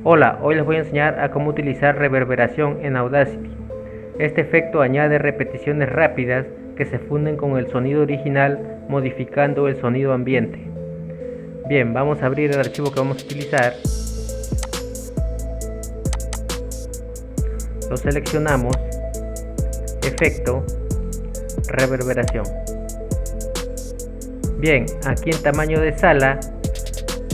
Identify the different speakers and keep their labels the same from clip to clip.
Speaker 1: Hola, hoy les voy a enseñar a cómo utilizar reverberación en Audacity. Este efecto añade repeticiones rápidas que se funden con el sonido original, modificando el sonido ambiente. Bien, vamos a abrir el archivo que vamos a utilizar. Lo seleccionamos, efecto, reverberación. Bien, aquí en tamaño de sala,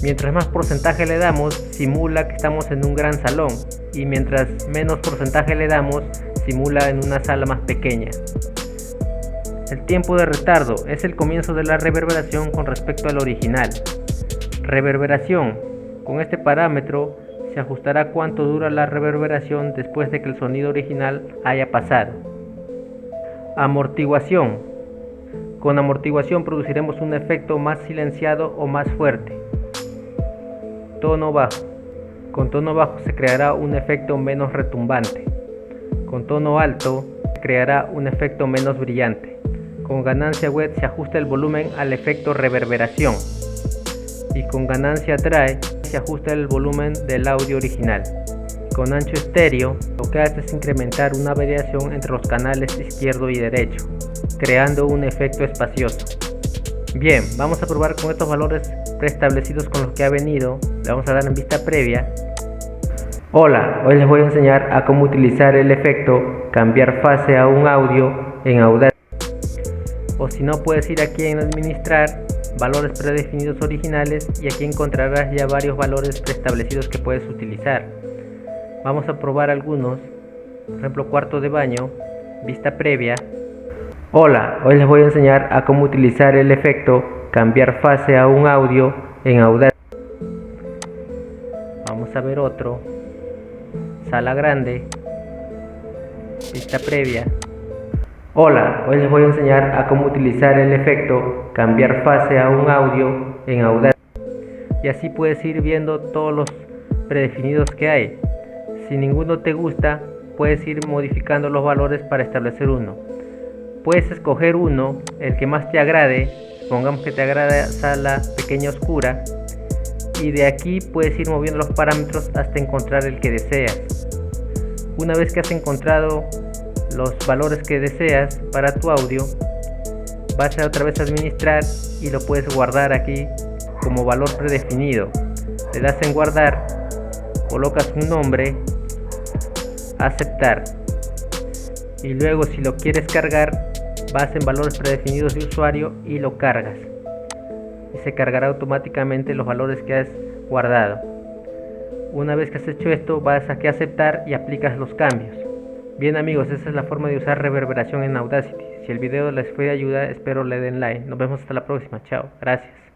Speaker 1: mientras más porcentaje le damos, simula que estamos en un gran salón, y mientras menos porcentaje le damos, simula en una sala más pequeña. El tiempo de retardo es el comienzo de la reverberación con respecto al original. Reverberación. Con este parámetro se ajustará cuánto dura la reverberación después de que el sonido original haya pasado. Amortiguación. Con amortiguación produciremos un efecto más silenciado o más fuerte. Tono bajo. Con tono bajo se creará un efecto menos retumbante. Con tono alto se creará un efecto menos brillante. Con ganancia wet se ajusta el volumen al efecto reverberación. Y con ganancia dry se ajusta el volumen del audio original. Con ancho estéreo lo que hace es incrementar una variación entre los canales izquierdo y derecho, creando un efecto espacioso. Bien, vamos a probar con estos valores preestablecidos con los que ha venido. Le vamos a dar en vista previa. Hola, hoy les voy a enseñar a cómo utilizar el efecto cambiar fase a un audio en Audacity. O si no, puedes ir aquí en administrar, valores predefinidos originales, y aquí encontrarás ya varios valores preestablecidos que puedes utilizar. Vamos a probar algunos. Por ejemplo, cuarto de baño, vista previa. Hola, hoy les voy a enseñar a cómo utilizar el efecto cambiar fase a un audio en Audacity. Vamos a ver otro. Sala grande, vista previa. Hola, hoy les voy a enseñar a cómo utilizar el efecto cambiar fase a un audio en Audacity. Y así puedes ir viendo todos los predefinidos que hay. Si ninguno te gusta, puedes ir modificando los valores para establecer uno. Puedes escoger uno, el que más te agrade. Supongamos que te agrada sala pequeña oscura, y de aquí puedes ir moviendo los parámetros hasta encontrar el que deseas. Una vez que has encontrado los valores que deseas para tu audio, vas a otra vez a administrar y lo puedes guardar aquí como valor predefinido. Le das en guardar, colocas un nombre, aceptar, y luego si lo quieres cargar, vas en valores predefinidos de usuario y lo cargas, y se cargará automáticamente los valores que has guardado. Una vez que has hecho esto, vas aquí a aceptar y aplicas los cambios. Bien amigos, esa es la forma de usar reverberación en Audacity. Si el video les fue de ayuda, espero le den like. Nos vemos hasta la próxima. Chao. Gracias.